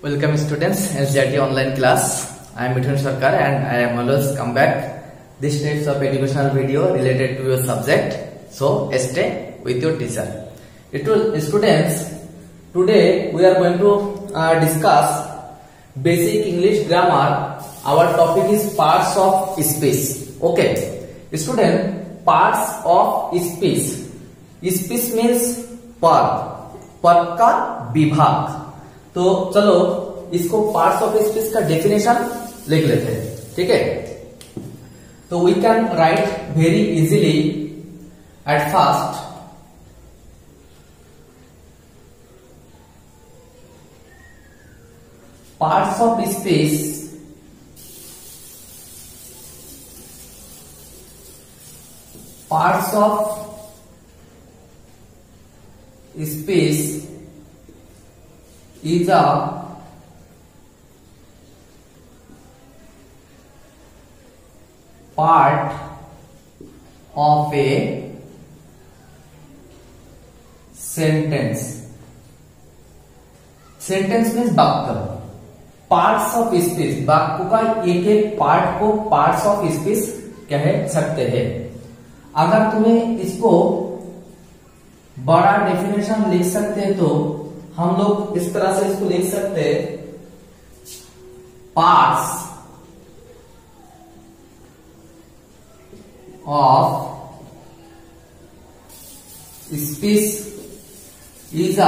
Welcome students, SJT online class. I am Mithun Sarkar and I am always come back this types of educational video related to your subject. So stay with your teacher. Students, today we are going to discuss basic English grammar. Our topic is parts of speech. Okay, student, parts of speech. Speech means पद का विभाग. तो चलो इसको parts of speech का definition लिख लेते हैं. ठीक है, तो we can write very easily at first. Parts of speech speech is a part of a sentence. Sentence means वाक्य. पार्ट्स ऑफ स्पीच, वाक्य का एक एक पार्ट को पार्ट्स ऑफ स्पीच कह सकते हैं. अगर तुम्हें इसको बड़ा डेफिनेशन लिख सकते हैं तो हम लोग इस तरह से इसको लिख सकते हैं. Parts of speech is a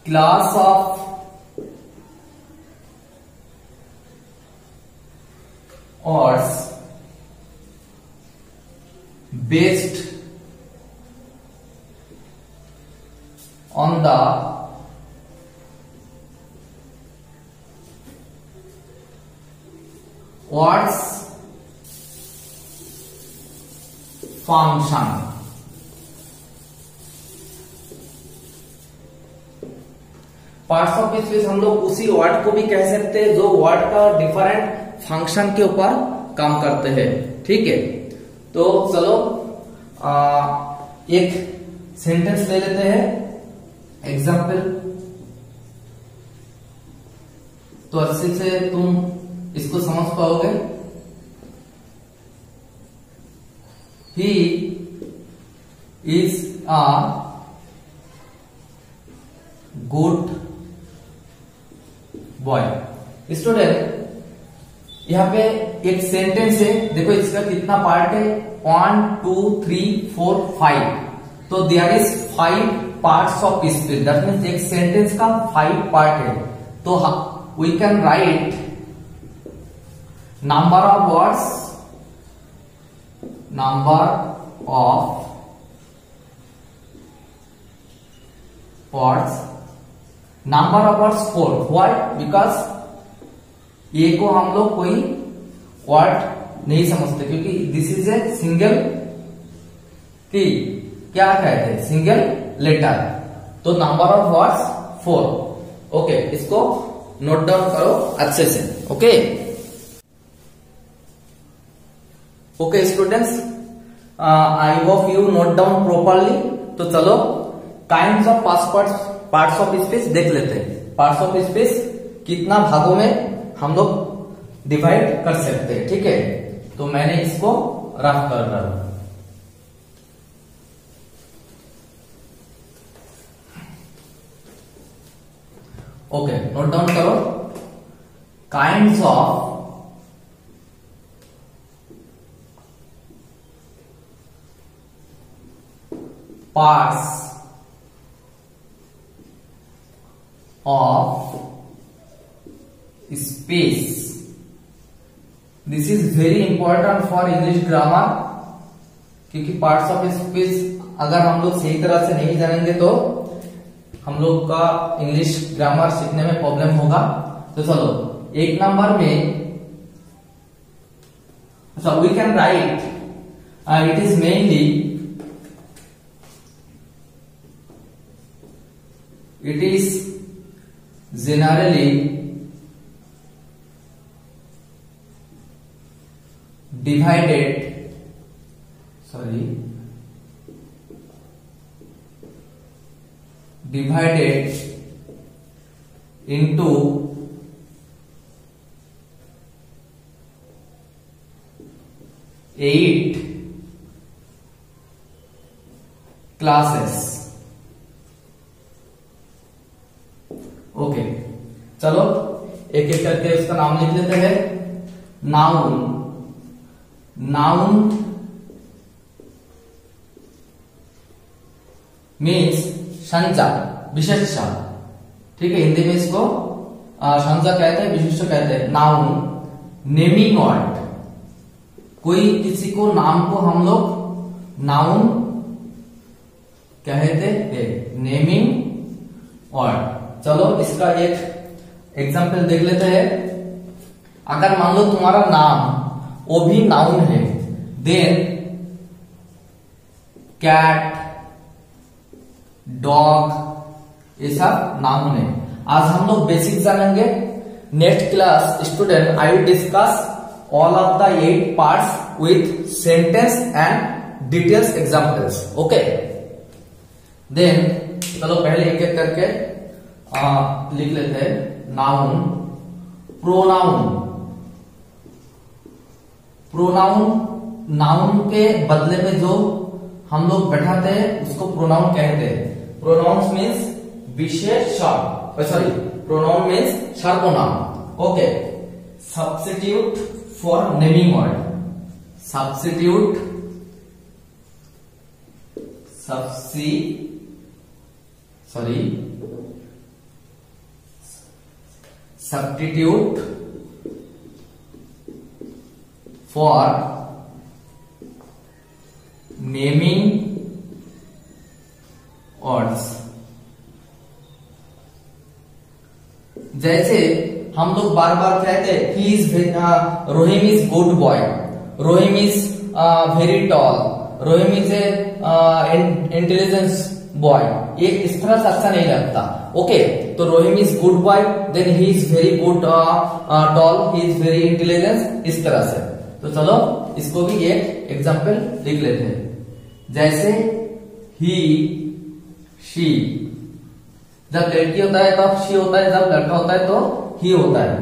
class of words based on the words function. Parts of speech हम लोग उसी वर्ड को भी कह सकते हैं जो वर्ड का डिफरेंट फंक्शन के ऊपर काम करते हैं. ठीक है, तो चलो एक सेंटेंस ले लेते हैं एग्जाम्पल, तो अच्छे से तुम इसको समझ पाओगे. He is a good boy. Student, यहाँ पे एक सेंटेंस है, देखो इसका कितना पार्ट है, 1 2 3 4 5. तो there is 5 parts of speech. That means एक सेंटेंस का 5 पार्ट है. तो we can write number of words, number of words 4. Why? Because ये को हम लोग कोई वर्ड नहीं समझते क्योंकि दिस इज ए सिंगल की, क्या कहते हैं, सिंगल लेटर. तो नंबर ऑफ वर्ड्स 4. ओके, इसको नोट डाउन करो अच्छे से. Okay okay students, I hope you note down properly. तो चलो kinds of parts of speech देख लेते हैं. पार्ट्स ऑफ स्पीच कितना भागों में हम लोग डिवाइड कर सकते हैं. ठीक है, तो मैंने इसको रफ कर रहा हूं. ओके, नोट डाउन करो. Kinds of parts of speech. This is very important for English grammar, क्योंकि पार्ट्स ऑफ स्पीच अगर हम लोग सही तरह से नहीं जानेंगे तो हम लोग का इंग्लिश ग्रामर सीखने में प्रॉब्लम होगा. तो चलो एक नंबर में we can write it is mainly, it is generally divided, divided into 8 classes. Okay, चलो एक एक करके उसका नाम लिख लेते हैं। नाउन, नाउन मीन्स संज्ञा, विशेषण। ठीक है, हिंदी में इसको संज्ञा कहते हैं, विशेषण कहते हैं। नाउन, नेमिंग वर्ड, कोई किसी को नाम को हम लोग नाउन कहते हैं, नेमिंग वर्ड। चलो इसका एक एग्जाम्पल देख लेते हैं। अगर मान लो तुम्हारा नाम वो भी नाउन है, देन कैट, डॉग, ये सब नाउन है। आज हम लोग बेसिक जानेंगे। Next class student I will discuss all of the 8 parts with sentence and details examples. Okay, then चलो पहले एक एक करके लिख लेते हैं। नाउन, प्रोनाउन, प्रोनाउन नाउन के बदले में जो हम लोग बैठाते हैं उसको प्रोनाउन कहते हैं। प्रोनाउंस मीन्स विशेषण, सॉरी प्रोनाउन मीन्स सर्वनाम। Okay, substitute for naming word, substitute, substitute for naming words। जैसे हम लोग बार बार कहते हैं he is Rohim is good boy, Rohim is very tall, Rohim is a intelligence boy. ये इस तरह से अच्छा नहीं लगता। ओके, तो Rohim is good boy, then he is very good tall, he is very intelligence, इस तरह से। तो चलो इसको भी एक एग्जाम्पल लिख लेते हैं। जैसे ही, शी, जब लड़की होता है तब शी होता है, जब लड़का होता है तो ही होता है।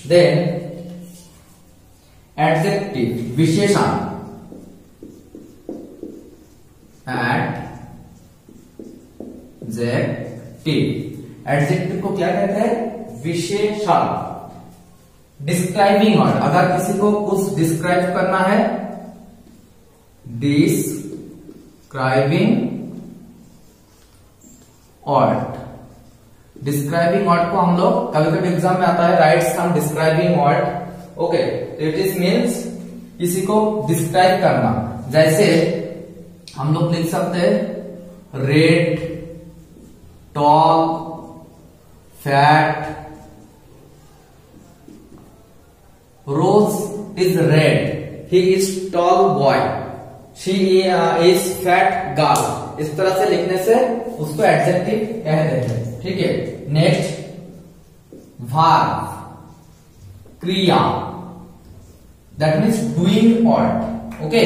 देन एडजेक्टिव, विशेषण, एडजेक्टिव को क्या कहते हैं? विशेषण। डिस्क्राइबिंग वर्ड, अगर किसी को कुछ डिस्क्राइब करना है, डिस्क्राइबिंग वर्ड। डिस्क्राइबिंग वर्ड को हम लोग कभी कभी एग्जाम में आता है, write some describing word. Okay, it is means किसी को डिस्क्राइब करना। जैसे हम लोग लिख सकते हैं red, tall, fat. Rose is red, he is tall boy, she is fat girl. इस तरह से लिखने से उसको एडजेक्टिव कह देते हैं। ठीक है, नेक्स्ट वर्ब, क्रिया, that means doing word. Okay,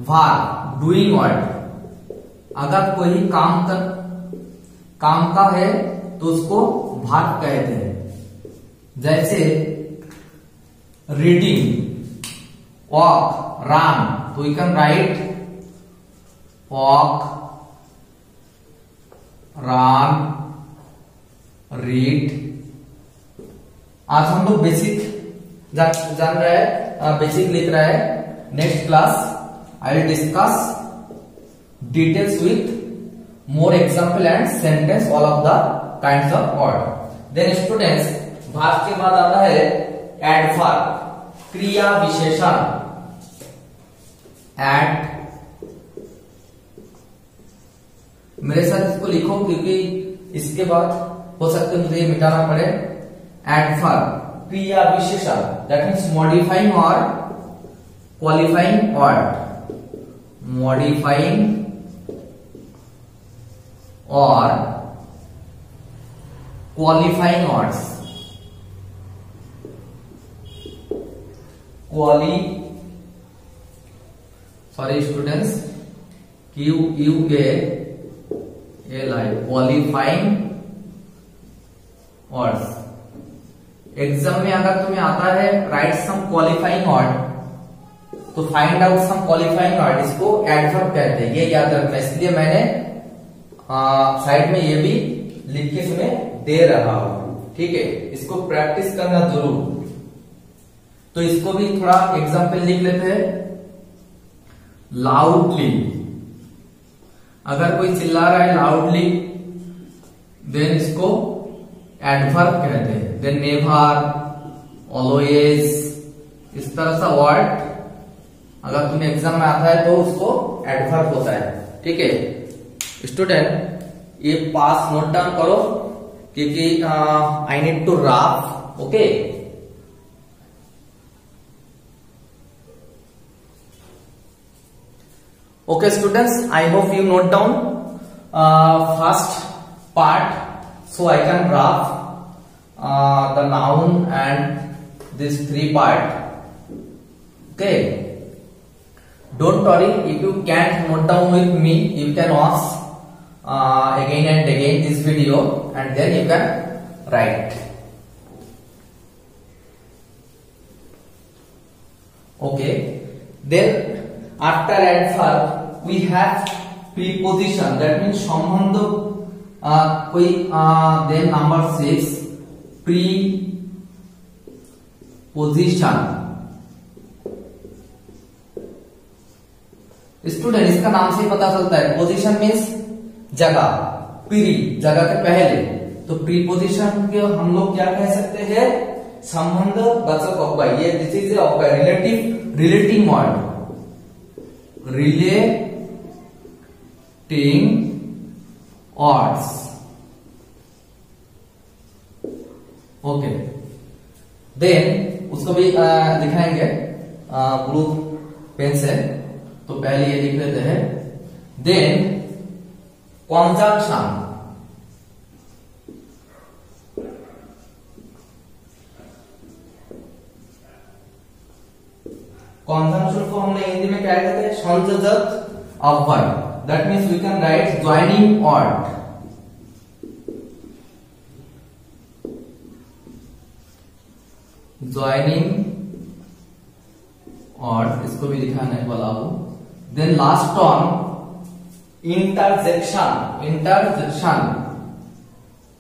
verb, doing word. अगर कोई काम का है तो उसको वर्ब कहते हैं। जैसे रीडिंग, वॉक, रन, तो you can write walk, run, read. आज हम लोग बेसिक जान रहे हैं, बेसिक लिख रहे हैं। Next class I will discuss details with more example and sentence all of the kinds of word. Then students, verb के बाद आता है adverb, क्रिया विशेषण। मेरे साथ इसको लिखो क्योंकि इसके बाद हो सकता है मुझे ये मिटाना पड़े। adverb, क्रिया विशेषण, that means modifying or qualifying word, modifying or qualifying words, sorry students, QUALIFYING qualifying words. Exam में अगर तुम्हें आता है राइट सम क्वालिफाइंग वर्ड, तो find out some qualifying word, इसको एडवर्ब कहते हैं, ये याद रखना। इसलिए मैंने साइड में ये भी लिख के तुम्हें दे रहा हूं, ठीक है। इसको प्रैक्टिस करना जरूर। तो इसको भी थोड़ा एग्जाम्पल लिख लेते हैं। लाउडली, अगर कोई चिल्ला रहा है लाउडली, देन इसको एडवर्ब कहते हैं। देन नेवर, ऑलवेज, इस तरह सा वर्ड अगर तुम्हें एग्जाम में आता है तो उसको एडवर्ब होता है, ठीक है। स्टूडेंट ये पास नोट डाउन करो, क्योंकि I need to rough, okay. Okay students, I hope you note down first part, so I can graph the noun and this three part, okay. Don't worry, if you can't note down with me, you can watch again and again this video and then you can write, okay. Then after adverb we have preposition, that means संबंध कोई। then number 6 preposition। Student इसका नाम से ही पता चलता है, position means जगह, pre जगह के पहले। तो प्रीपोजिशन के हम लोग क्या कह सकते हैं, संबंध वाचक अव्यय। ये दिस इज अव्यय, relating word, relating words, okay. Then उसको भी दिखाएंगे ब्लू पेन से, तो पहले ये लिख लेते हैं। देन कंजंक्शन, कंजंक्शन को हमने हिंदी में क्या कहते हैं, संयोजक अव्यय। That means we can write joining word, joining word, इसको भी दिखाने वाला हूं। Then last on interjection, interjection,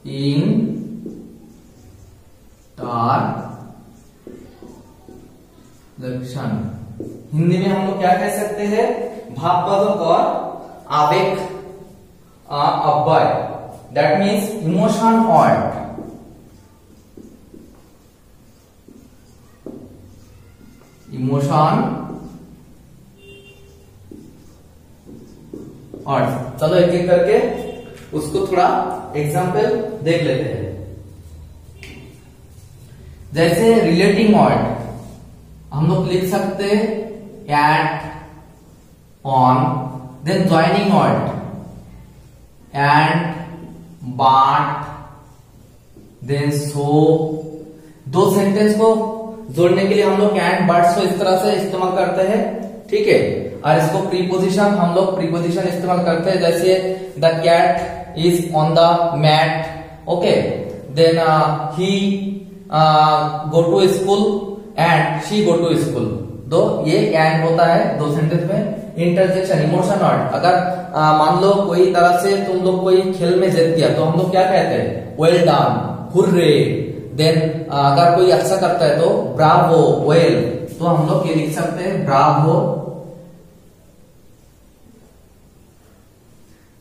interjection Hindi में हम लोग क्या कह सकते हैं, भाववाचक और आवेग अव्यय। That means emotion word, emotion और चलो एक एक करके उसको थोड़ा एग्जाम्पल देख लेते हैं। जैसे रिलेटिंग वर्ड हम लोग लिख सकते हैं at, on. Then joining word and, but, then so. दो सेंटेंस को जोड़ने के लिए हम लोग एंड, बट, सो इस तरह से इस्तेमाल करते हैं, ठीक है। और इसको प्रीपोजिशन हम लोग प्रीपोजिशन इस्तेमाल करते हैं, जैसे the cat is on the mat, okay. Then he go to school and she go to school. दो ये एंड होता है दो सेंटेंस में। इंटरजेक्शन, इमोशन वर्ड, अगर मान लो कोई तरह से तुम लोग कोई खेल में जीत गया तो हम लोग क्या कहते हैं, वेल डन, हुर्रे। देन अगर कोई अच्छा करता है तो ब्रावो, वेल। तो हम लोग ये लिख सकते हैं ब्रावो।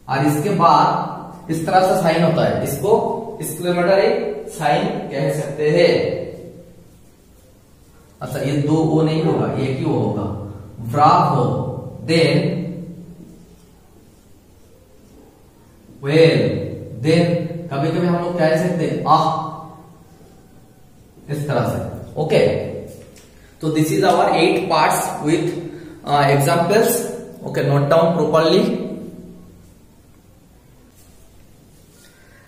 और इसके बाद इस तरह से साइन होता है, इसको एक्सक्लेमेटरी साइन कह सकते हैं। अच्छा ये दो वो नहीं होगा, एक ही वो होगा, ब्रावो। Then well. देन कभी कभी हम लोग कह सकते हैं आह, इस तरह से, ओके। तो this is our 8 parts with examples, okay. Note down properly,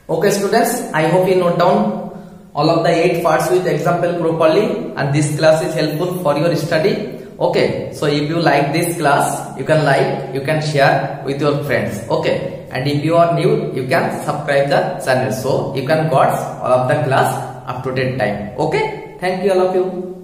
okay students, I hope you note down all of the 8 parts with example properly, and this class is helpful for your study, okay. So if you like this class, you can like, you can share with your friends, okay. and if you are new, you can subscribe the channel so you can got all of the class up to date time. Okay, thank you all of you.